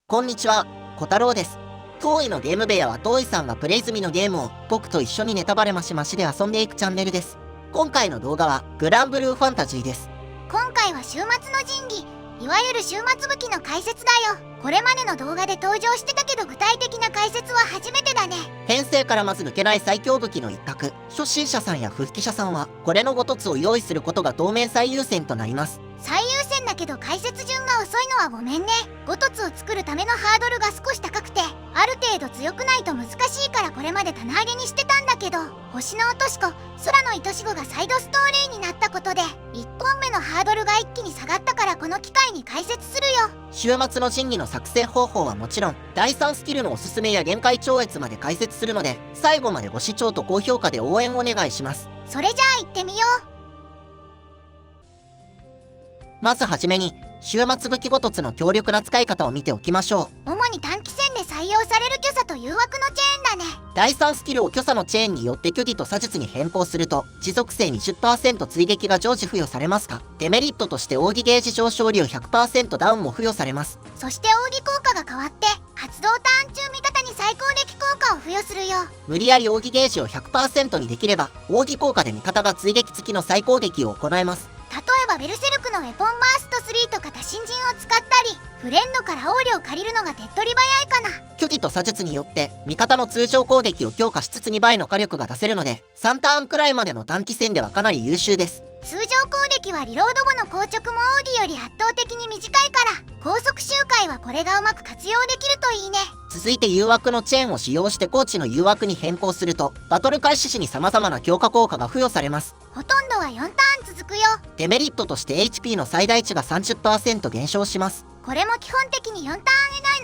こんにちは、小太郎です。当位のゲーム部屋は当位さんがプレイ済みのゲームを僕と一緒にネタバレマシマシで遊んでいくチャンネルです。今回の動画はグランブルーファンタジーです。今回は週末の神器、いわゆる週末武器の解説だよ。これまでの動画で登場してたけど具体的な解説は初めてだね。編成からまず抜けない最強武器の一角、初心者さんや不吹き者さんはこれの5つを用意することが当面最優先となります。最優先だけど解説順が遅いのはごめんね。5つを作るためのハードルが少し高くて、ある程度強くないと難しいからこれまで棚上げにしてたんだけど、星の落とし子、空の愛し子がサイドストーリーになったことで1本目のハードルが一気に下がったからこの機会に解説するよ。週末の神器の作成方法はもちろん、第3スキルのおすすめや限界超越まで解説するので、最後までご視聴と高評価で応援お願いします。それじゃあ行ってみよう。まずはじめに、週末武器5つの強力な使い方を見ておきましょう。主に短期戦で採用される巨砂と誘惑のチェーンだね。第3スキルを巨砂のチェーンによって虚偽と左術に変更すると、持続性 20% 追撃が常時付与されますが、デメリットとして奥義ゲージ上昇量 100% ダウンも付与されます。そして奥義効果が変わって、発動ターン中味方に最高撃効果を付与するよ。無理やり奥義ゲージを 100% にできれば、奥義効果で味方が追撃付きの再攻撃を行えます。例えばベルセルクのウェポンバースト3とか多神人を使ったり、フレンドからオーリを借りるのが手っ取り早いかな。虚偽と左術によって味方の通常攻撃を強化しつつ2倍の火力が出せるので、3ターンくらいまでの短期戦ではかなり優秀です。通常攻撃はリロード後の硬直も奥義より圧倒的に短いから、高速周回はこれがうまく活用できるといいね。続いて誘惑のチェーンを使用して高地の誘惑に変更すると、バトル開始時に様々な強化効果が付与されます。ほとんどは4ターン続くよ。デメリットとして HP の最大値が 30% 減少します。これも基本的に4ターン以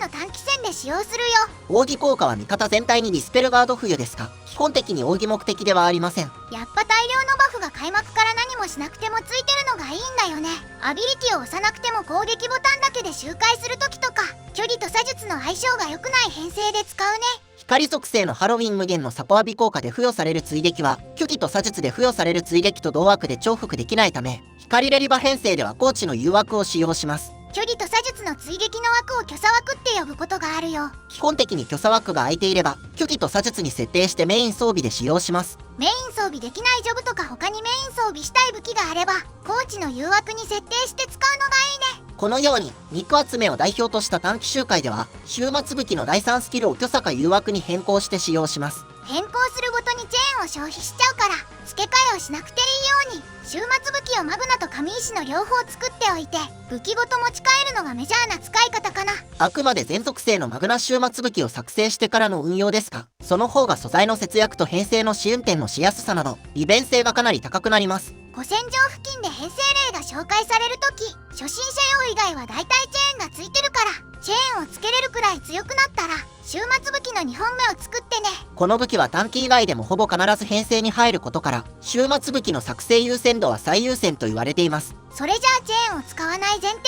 内の短期戦で使用するよ。奥義効果は味方全体にディスペルガード付与ですが、基本的に奥義目的ではありません。やっぱ大量のバフが開幕から何もしなくてもついてるのがいいんだよね。アビリティを押さなくても攻撃ボタンだけで周回する時とか、虚偽と左術の相性が良くない編成で使うね。光属性のハロウィン無限のサポ浴び効果で付与される追撃は、虚偽と左術で付与される追撃と同枠で重複できないため、光レリバ編成では高地の誘惑を使用します。虚偽と左術の追撃の枠を巨砂枠って呼ぶことがあるよ。基本的に巨砂枠が空いていれば、虚偽と左術に設定してメイン装備で使用します。メイン装備できないジョブとか他にメイン装備したい武器があれば、高地の誘惑に設定して使うのがいいね。このように、肉集めを代表とした短期周回では、週末武器の第3スキルを巨砂か誘惑に変更して使用します。変更するごとにチェーンを消費しちゃうから、付け替えをしなくていいように、週末武器をマグナと神石の両方作っておいて、武器ごと持ち帰るのがメジャーな使い方かな。あくまで全属性のマグナ週末武器を作成してからの運用ですが、その方が素材の節約と編成の試運転のしやすさなど、利便性がかなり高くなります。古戦場付近で編成例が紹介されるとき、初心者用以外は大体チェーンがついてるから、チェーンをつけれるくらい強くなったら、週末武器の2本目を作ってね。この武器は短期以外でもほぼ必ず編成に入ることから、週末武器の作成優先度は最優先と言われています。それじゃあチェーンを使わない前提で、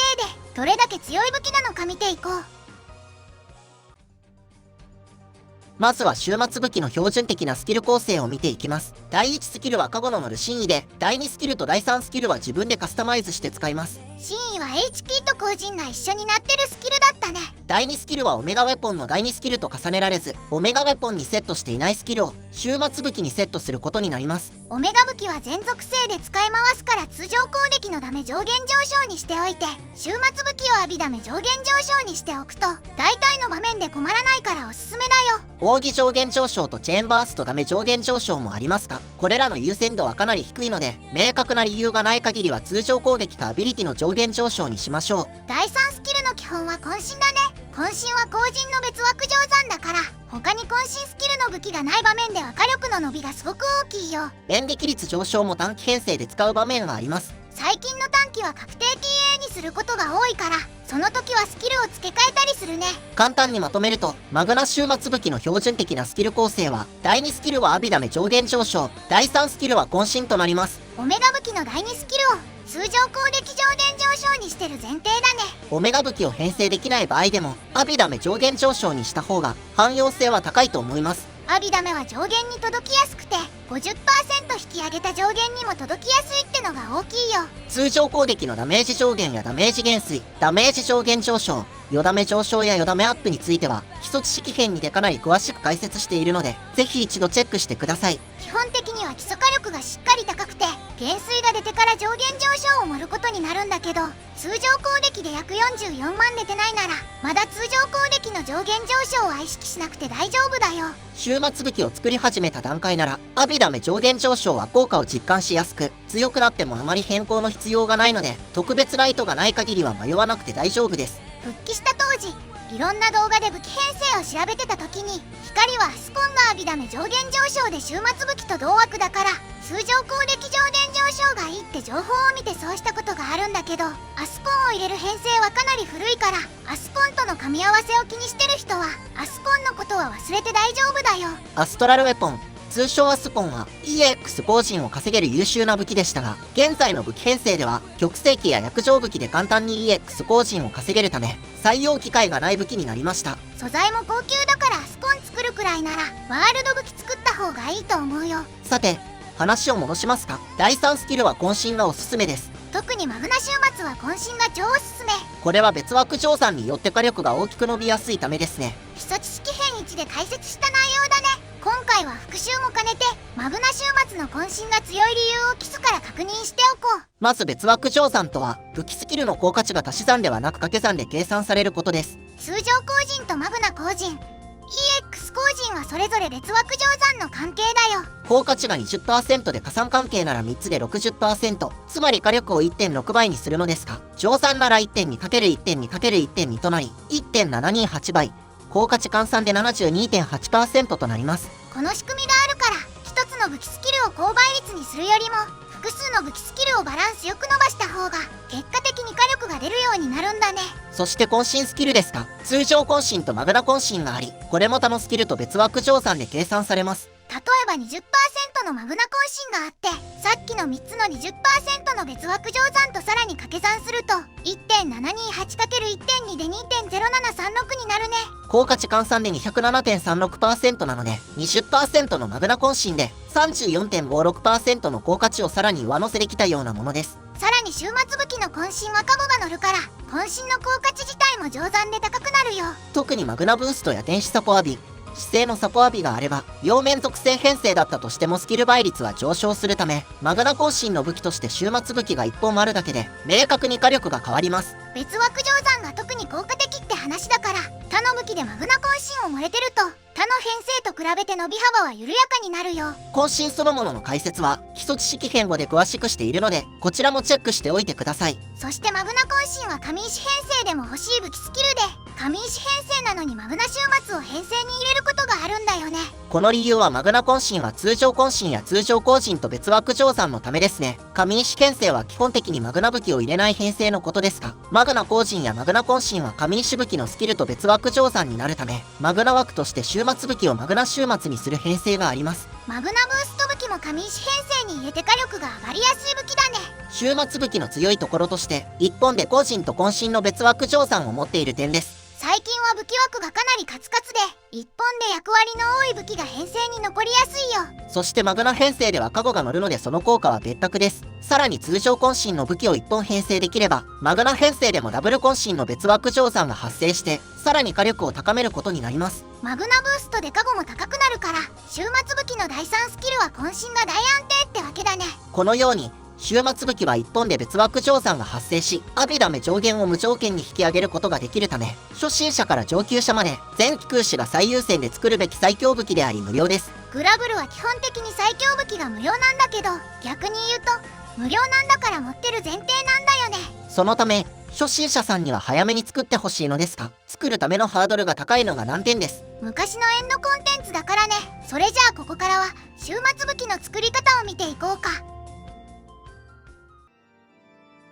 どれだけ強い武器なのか見ていこう。まずは週末武器の標準的なスキル構成を見ていきます。第1スキルはカゴノのルシンイで、第2スキルと第3スキルは自分でカスタマイズして使います。真意は HP と後陣が一緒になってるスキルだったね。第2スキルはオメガウェポンの第2スキルと重ねられず、オメガウェポンにセットしていないスキルを週末武器にセットすることになります。オメガ武器は全属性で使い回すから通常攻撃のダメ上限上昇にしておいて、週末武器を浴びダメ上限上昇にしておくと、大体の場面で困らないからおすすめだよ。奥義上限上昇とチェーンバーストダメ上限上昇もありますが、これらの優先度はかなり低いので、明確な理由がない限りは通常攻撃かアビリティの上限上昇にしましょう。第3スキルの基本は渾身だね。渾身は後陣の別枠上算だから、他に渾身スキルの武器がない場面では火力の伸びがすごく大きいよ。連撃率上昇も短期編成で使う場面があります。最近の短期は確定 TA にすることが多いから、その時はスキルを付け替えたりするね。簡単にまとめると、マグナ週末武器の標準的なスキル構成は、第2スキルはアビダメ上限上昇、第3スキルは渾身となります。オメガ武器の第2スキルを通常攻撃上限上昇にしてる前提だね。オメガ武器を編成できない場合でも、アビダメ上限上昇にした方が汎用性は高いと思います。アビダメは上限に届きやすくて 50% 引き上げた上限にも届きやすいってのが大きいよ。通常攻撃のダメージ上限やダメージ減衰、ダメージ上限上昇、よだめ上昇やよだめアップについては基礎知識編にてかなり詳しく解説しているので、ぜひ一度チェックしてください。基本的には基礎火力がしっかり高くて減衰が出てから上限上昇を盛ることになるんだけど、通常攻撃で約44万出てないならまだ通常攻撃の上限上昇は意識しなくて大丈夫だよ。終末武器を作り始めた段階ならアビダメ上限上昇は効果を実感しやすく、強くなってもあまり変更の必要がないので、特別ライトがない限りは迷わなくて大丈夫です。復帰した当時いろんな動画で武器編成を調べてた時に、光はスポンがアビダメ上限上昇で終末武器と同枠だから通常攻撃上限上昇がいいって情報を見てそうしたことがあるんだけど、アスポンを入れる編成はかなり古いから、アスポンとの噛み合わせを気にしてる人はアスポンのことは忘れて大丈夫だよ。アストラルウェポン、通称アスポンは EX 工人を稼げる優秀な武器でしたが、現在の武器編成では極星機や薬状武器で簡単に EX 工人を稼げるため採用機会がない武器になりました。素材も高級だからアスポン作るくらいならワールド武器作った方がいいと思うよ。さて話を戻しますが、第3スキルは渾身がおすすめです。特にマグナ終末は渾身が超おすすめ。これは別枠乗算によって火力が大きく伸びやすいためですね。基礎知識編1で解説した内容だね。今回は復習も兼ねてマグナ終末の渾身が強い理由を基礎から確認しておこう。まず別枠乗算とは武器スキルの効果値が足し算ではなく掛け算で計算されることです。通常工人とマグナ工人、EX 工人はそれぞれ別枠乗算の関係だよ。効果値が 20% で加算関係なら3つで 60%、 つまり火力を 1.6 倍にするのですが、乗算なら 1.2×1.2×1.2 となり 1.728 倍、効果値換算で 72.8% となります。この仕組みがあるから一つの武器スキルを高倍率にするよりも複数の武器スキルをバランスよく伸ばした方が結果的に火力が出るようになるんだね。そして渾身スキルですが、通常渾身とマグナ渾身があり、これも他のスキルと別枠乗算で計算されます。例えば 20% のマグナ渾身があって、さっきの3つの 20% の別枠乗算とさらに掛け算すると 1.728×1.2 で 2.0736 になるね。効果値換算で 207.36% なので 20% のマグナ渾身で 34.56% の効果値をさらに上乗せできたようなものです。さらに終末武器の渾身はカゴが乗るから渾身の効果値自体も乗算で高くなるよ。特にマグナブーストや電子サポアビ、姿勢のサポアビがあれば両面属性編成だったとしてもスキル倍率は上昇するため、マグナ渾身の武器として終末武器が1本あるだけで明確に火力が変わります。別枠乗算が特に効果的って話だから、他の武器でマグナ渾身を漏れてると他の編成と比べて伸び幅は緩やかになるよ。渾身そのものの解説は基礎知識編5で詳しくしているので、こちらもチェックしておいてください。そしてマグナ渾身は紙石編成でも欲しい武器スキルで、紙石編成なのにマグナ終末を編成に入れることがあるんだよね。この理由はマグナ渾身は通常渾身や通常工人と別枠乗算のためですね。紙石編成は基本的にマグナ武器を入れない編成のことですが、マグナ工人やマグナ渾身は紙石武器のスキルと別枠乗算になるため、マグナ枠として終末武器をマグナ終末にする編成があります。マグナブースト武器も紙石編成に入れて火力が上がりやすい武器だね。終末武器の強いところとして1本で工人と渾身の別枠乗算を持っている点です。最近は武器枠がかなりカツカツで1本で役割の多い武器が編成に残りやすいよ。そしてマグナ編成ではカゴが乗るのでその効果は別格です。さらに通常渾身の武器を1本編成できれば、マグナ編成でもダブル渾身の別枠乗算が発生してさらに火力を高めることになります。マグナブーストでカゴも高くなるから終末武器の第3スキルは渾身が大安定ってわけだね。このように終末武器は1本で別枠乗算が発生し、アビダメ上限を無条件に引き上げることができるため、初心者から上級者まで全機空士が最優先で作るべき最強武器であり無料です。グラブルは基本的に最強武器が無料なんだけど、逆に言うと無料なんだから持ってる前提なんだよね。そのため初心者さんには早めに作ってほしいのですが、作るためのハードルが高いのが難点です。昔のエンドコンテンツだからね。それじゃあここからは終末武器の作り方を見ていこうか。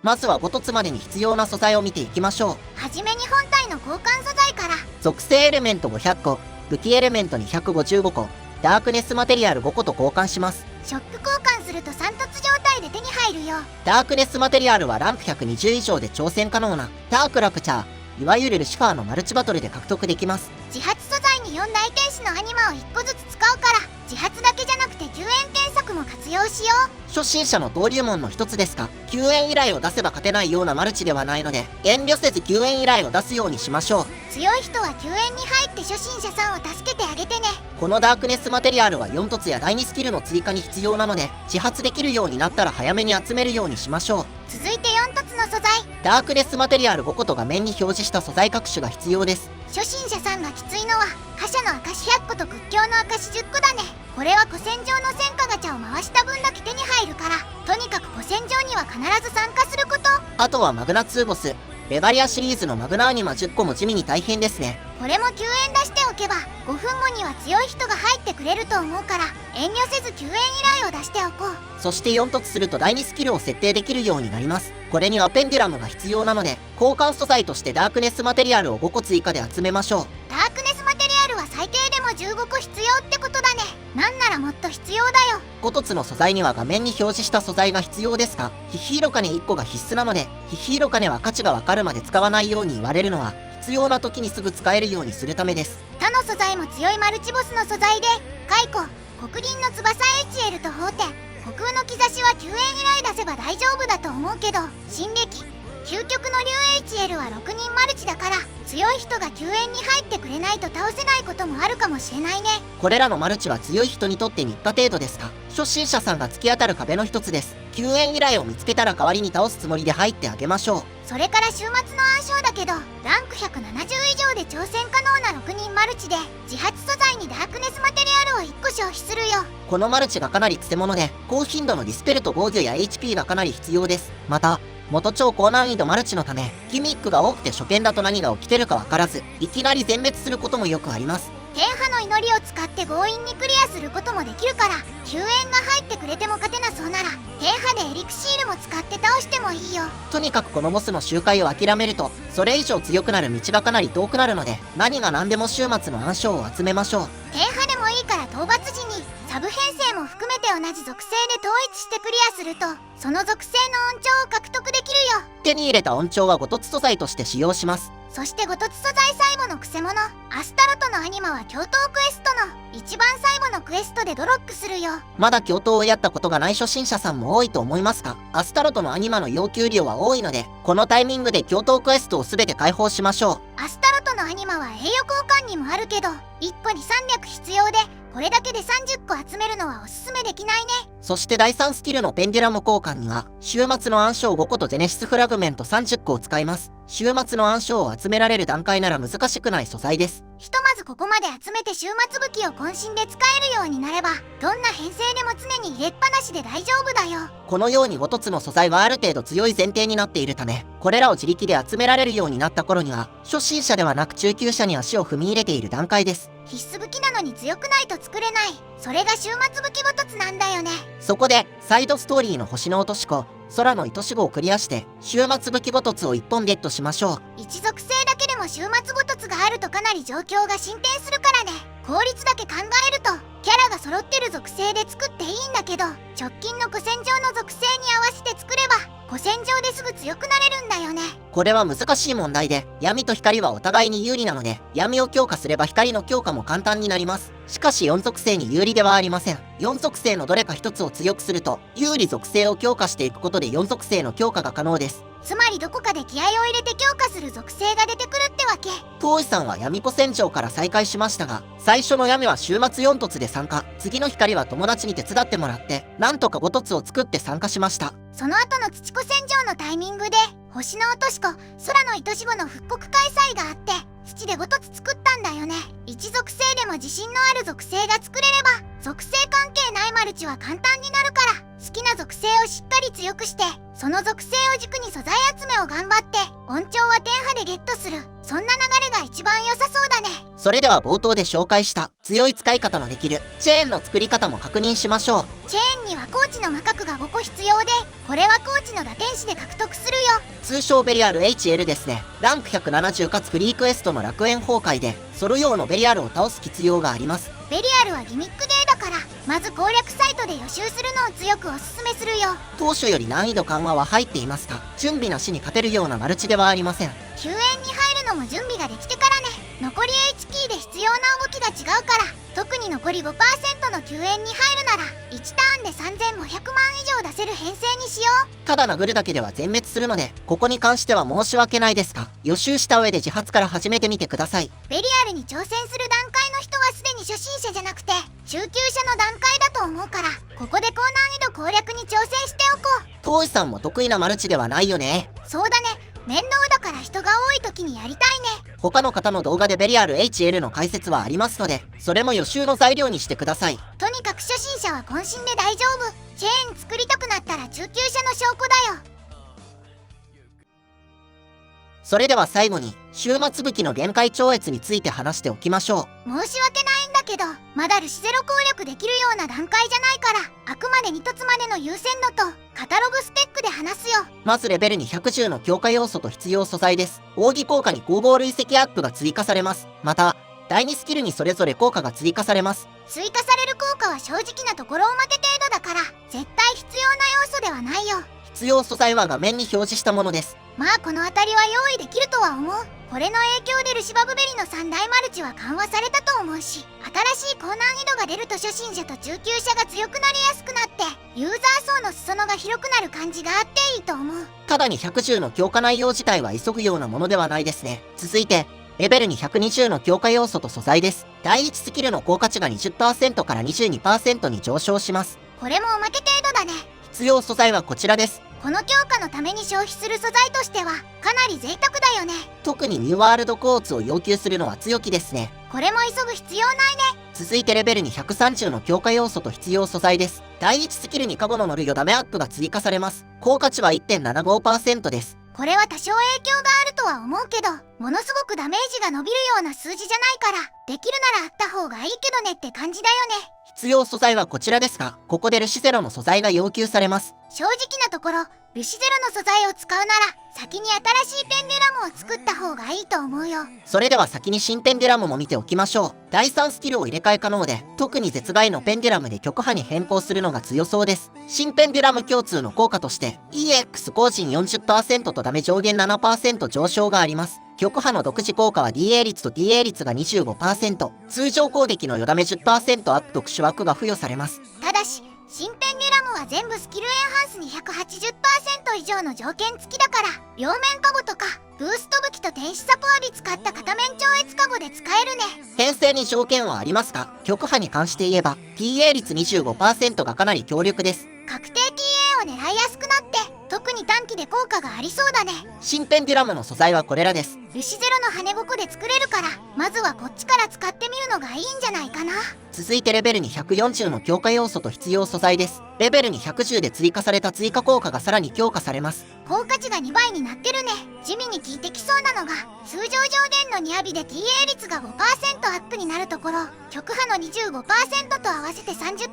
まずは5凸までに必要な素材を見ていきましょう。はじめに本体の交換素材から。属性エレメント500個、武器エレメント255個、ダークネスマテリアル5個と交換します。ショック交換すると3凸状態で手に入るよ。ダークネスマテリアルはランク120以上で挑戦可能なダークラプチャー、いわゆるルシファーのマルチバトルで獲得できます。自発素材に4大天使のアニマを1個ずつ使うから自発だけじゃなくて救援検索も活用しよう。初心者の登竜門の一つですが、救援依頼を出せば勝てないようなマルチではないので、遠慮せず救援依頼を出すようにしましょう。強い人は救援に入って初心者さんを助けてあげてね。このダークネスマテリアルは4凸や第2スキルの追加に必要なので、自発できるようになったら早めに集めるようにしましょう。続いて4凸の素材。ダークネスマテリアル5個と画面に表示した素材各種が必要です。初心者さんがきついのは覇者の証100個と屈強の証10個だね。これは古戦場の戦火ガチャを回した分だけ手に入るから、とにかく古戦場には必ず参加すること。あとはマグナ2ボス、レバリアシリーズのマグナアニマ10個も地味に大変ですね。これも救援出しておけば5分後には強い人が入ってくれると思うから、遠慮せず救援依頼を出しておこう。そして4凸すると第2スキルを設定できるようになります。これにはペンデュラムが必要なので、交換素材としてダークネスマテリアルを5個追加で集めましょう。ダークネスマテリアルは最低でも15個必要ってことだね。なんならもっと必要だよ。5凸の素材には画面に表示した素材が必要ですが、ヒヒイロカネ1個が必須なので、ヒヒイロカネは価値がわかるまで使わないように言われるのは、必要な時にすぐ使えるようにするためです。他の素材も強いマルチボスの素材で、蚕、黒鱗の翼 HL と法天、虚空の兆しは救援依頼出せば大丈夫だと思うけど、新暦究極の竜 HL は6人マルチだから、強い人が救援に入ってくれないと倒せないこともあるかもしれないね。これらのマルチは強い人にとって日課程度ですが、初心者さんが突き当たる壁の一つです。救援依頼を見つけたら代わりに倒すつもりで入ってあげましょう。それから週末の暗唱だけど、ランク170以上で挑戦可能な6人マルチで、自発素材にダークネスマテリアルを1個消費するよ。このマルチがかなりクセモノで、高頻度のディスペルと防御や HP がかなり必要です。また、元超高難易度マルチのため、ギミックが多くて初見だと何が起きてるかわからず、いきなり全滅することもよくあります。天破の祈りを使って強引にクリアすることもできるから、救援が入ってくれても勝てなそうなら、天破でエリクシールも使って倒してもいいよ。とにかくこのボスの周回を諦めると、それ以上強くなる道がかなり遠くなるので、何が何でも終末の暗唱を集めましょう。天破でもいいから討伐時にサブ編成も含めて同じ属性で統一してクリアすると、その属性の音調を獲得できるよ。手に入れた音調は5凸素材として使用します。そして5凸素材最後のクセモノアスタロトのアニマは共闘クエストの一番最後のクエストでドロップするよ。まだ共闘をやったことがない初心者さんも多いと思いますが、アスタロトのアニマの要求量は多いので、このタイミングで共闘クエストを全て解放しましょう。アスタロトのアニマは栄誉交換にもあるけど、1個に300必要で、これだけで30個集めるのはおすすめできないね。そして第3スキルのペンデュラム交換には、終末の暗唱5個とゼネシスフラグメント30個を使います。終末の暗唱を集められる段階なら難しくない素材です。ひとまずここまで集めて終末武器を渾身で使えるようになれば、どんな編成でも常に入れっぱなしで大丈夫だよ。このように5凸の素材はある程度強い前提になっているため、これらを自力で集められるようになった頃には、初心者ではなく中級者に足を踏み入れている段階です。必須武器なのに強くないと作れない。それが終末武器5凸なんだよね。そこで、サイドストーリーの星の落とし子、空の愛し子をクリアして、終末武器5凸を1本ゲットしましょう。一属性だけでも終末5凸があるとかなり状況が進展するからね。効率だけ考えると、キャラが揃ってる属性で作っていいんだけど、直近の古戦場の属性に合わせて作れば、古戦場ですぐ強くなれるんだよね。これは難しい問題で、闇と光はお互いに有利なので、闇を強化すれば光の強化も簡単になります。しかし4属性に有利ではありません。4属性のどれか一つを強くすると、有利属性を強化していくことで4属性の強化が可能です。つまりどこかで気合を入れて強化する属性が出てくるってわけ。当医さんは闇子戦場から再開しましたが、最初の闇は終末4凸で参加、次の光は友達に手伝ってもらって、なんとか5凸を作って参加しました。その後の土子戦場のタイミングで、星の落とし子、空の愛し子の復刻開催があって、土で5凸作ったんだよね。一属性でも自信のある属性が作れれば、属性関係ないマルチは簡単になるから、好きな属性をしっかり強くして、その属性を軸に素材集めを頑張って、音調は天破でゲットする。そんな流れが一番良さそうだね。それでは冒頭で紹介した強い使い方のできるチェーンの作り方も確認しましょう。チェーンにはコーチの魔核が5個必要で、これはコーチの打天使で獲得するよ。通称ベリアル HL ですね。ランク170かつフリークエストの楽園崩壊で、ソロ用のベリアルを倒す必要があります。ベリアルはギミックゲーだから、まず攻略サイトで予習するのを強くおすすめするよ。当初より難易度緩和は入っていますが、準備なしに勝てるようなマルチではありません。救援に入るのも準備ができてからね。残り HP で必必要な動きが違うから、特に残り 5% の救援に入るなら1ターンで3500万以上出せる編成にしよう。ただ殴るだけでは全滅するので、ここに関しては申し訳ないですが、予習した上で自発から始めてみてください。ベリアルに挑戦する段階の人はすでに初心者じゃなくて中級者の段階だと思うから、ここで高難易度攻略に挑戦しておこう。当時さんも得意なマルチではないよね。そうだね、面倒だから人が多い時にやりたいね。他の方の動画でベリアル HL の解説はありますので、それも予習の材料にしてください。とにかく初心者は渾身で大丈夫。チェーン作りたくなったら中級者の証拠だよ。それでは最後に終末武器の限界超越について話しておきましょう。申し訳ないんだけど、まだルシゼロ攻略できるような段階じゃないから、あくまで2凸までの優先度とカタログスペックで話すよ。まずレベル210の強化要素と必要素材です。奥義効果に攻防累積アップが追加されます。また第2スキルにそれぞれ効果が追加されます。追加される効果は正直なところおまけ程度だから、絶対必要な要素ではないよ。必要素材は画面に表示したものです。まあこの辺りは用意できるとは思う。これの影響でルシバブベリの3大マルチは緩和されたと思うし、新しい高難易度が出ると初心者と中級者が強くなりやすくなって、ユーザー層の裾野が広くなる感じがあっていいと思う。ただ210の強化内容自体は急ぐようなものではないですね。続いてレベル220の強化要素と素材です。第1スキルの効果値が 20% から 22% に上昇します。これもおまけ程度だね。必要素材はこちらです。この強化のために消費する素材としてはかなり贅沢だよね。特にニューワールドコーツを要求するのは強気ですね。これも急ぐ必要ないね。続いてレベル230の強化要素と必要素材です。第1スキルにカゴの乗るよダメアップが追加されます。効果値は 1.75% です。これは多少影響があるとは思うけど、ものすごくダメージが伸びるような数字じゃないから、できるならあった方がいいけどねって感じだよね。必要素材はこちらですが、ここでルシゼロの素材が要求されます。正直なところ、ルシゼロの素材を使うなら先に新しいペンデュラムを作った方がいいと思うよ。それでは先に新ペンデュラムも見ておきましょう。第3スキルを入れ替え可能で、特に絶大のペンデュラムで極波に変更するのが強そうです。新ペンデュラム共通の効果として EX 更新 40% とダメ上限 7% 上昇があります。極波の独自効果は DA 率と TA 率が 25%、通常攻撃のよだめ 10% アップとクシュ枠が付与されます。ただし新ペンデュラムは全部スキルエンハンスに 180% 以上の条件付きだから、両面カゴとかブースト武器と天使サポアリ使った片面超越カゴで使えるね。編成に条件はありますが、極波に関して言えば TA 率 25% がかなり強力です。確定 TA を狙いやすくなって特に短期で効果がありそうだね。新ペンデュラムの素材はこれらです。ルシゼロの羽ごこで作れるから、まずはこっちから使ってみるのがいいんじゃないかな。続いてレベルに140の強化要素と必要素材です。レベルに110で追加された追加効果がさらに強化されます。効果値が2倍になってるね。地味に効いてきそうなのが、通常上限のニアビで TA 率が 5% アップになるところ、極波の 25% と合わせて 30%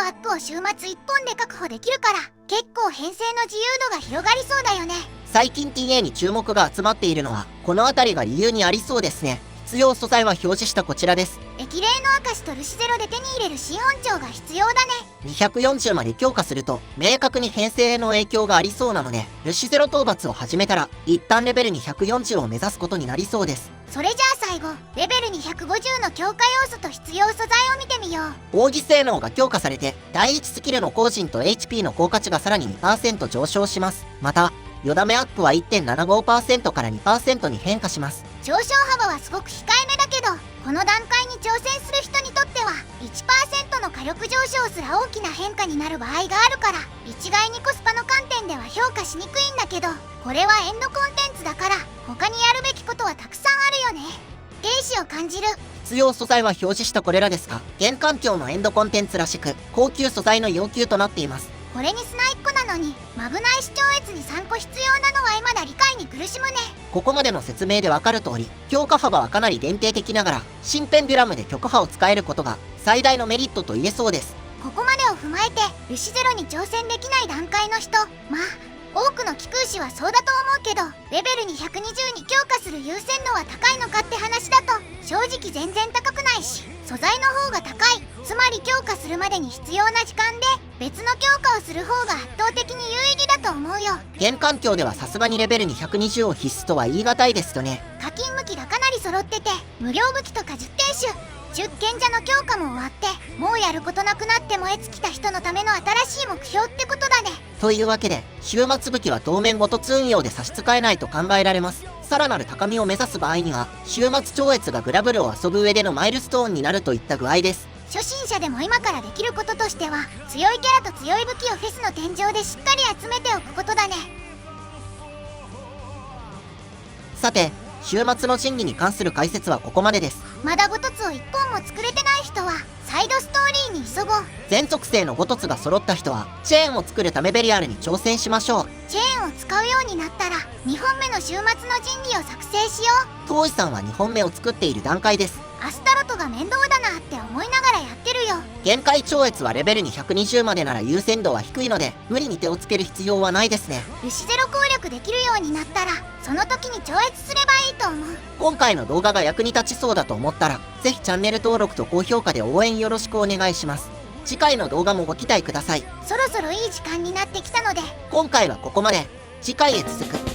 アップを週末1本で確保できるから、結構編成の自由度が広がりそうだよね。最近 TA に注目が集まっているのはこの辺りが理由にありそうですね。必要素材は表示したこちらです。液霊の証とルシゼロで手に入れる新本帳が必要だね。240まで強化すると明確に編成への影響がありそうなので、ルシゼロ討伐を始めたら一旦レベルに140を目指すことになりそうです。それじゃあ最後、レベルに150の強化要素と必要素材を見てみよう。奥義性能が強化されて、第1スキルの更新と HP の効果値がさらに 2% 上昇します。またよだめアップは 1.75% から 2% に変化します。上昇幅はすごく控えめだけど、この段階に挑戦する人にとっては 1% の火力上昇すら大きな変化になる場合があるから、一概にコスパの観点では評価しにくいんだけど、これはエンドコンテンツだから他にやるべきことはたくさんあるよね。原子を感じる。必要素材は表示したこれらですが、現環境のエンドコンテンツらしく高級素材の要求となっています。これにスナ1個なのにマブナイ視聴越に3個必要なのは未だ理解に苦しむね。ここまでの説明でわかる通り、強化幅はかなり限定的ながら新ペンデュラムで極波を使えることが最大のメリットと言えそうです。ここまでを踏まえてルシゼロに挑戦できない段階の人、まあ多くの貴空士はそうだと思うけど、レベルに120に強化する優先度は高いのかって話だと正直全然高くないし、素材の方が高い。つまり強化するまでに必要な時間で別の強化をする方が圧倒的に有意義だと思うよ。現環境ではさすがにレベルに120を必須とは言い難いですよね。課金金武器がかなり揃ってて、無料武器とか10点種10賢者の強化も終わって、もうやることなくなって燃え尽きた人のための新しい目標ってことだね。というわけで、終末武器は当面ごとつ運用で差し支えないと考えられます。さらなる高みを目指す場合には、終末超越がグラブルを遊ぶ上でのマイルストーンになるといった具合です。初心者でも今からできることとしては、強いキャラと強い武器をフェスの天井でしっかり集めておくことだね。さて、終末の神器に関する解説はここまでです。まだゴトツを1本も作れてない人はサイドストーリーに急ごう。全属性のゴトツが揃った人はチェーンを作るためベリアルに挑戦しましょう。チェーンを使うようになったら2本目の終末の神器を作成しよう。当時さんは2本目を作っている段階です。アスタロトが面倒だなって思いながらやってるよ。限界超越はレベル220までなら優先度は低いので、無理に手をつける必要はないですね。ルシゼロ攻略できるようになったら、その時に超越すればいいと思う。今回の動画が役に立ちそうだと思ったら、ぜひチャンネル登録と高評価で応援よろしくお願いします。次回の動画もご期待ください。そろそろいい時間になってきたので、今回はここまで。次回へ続く。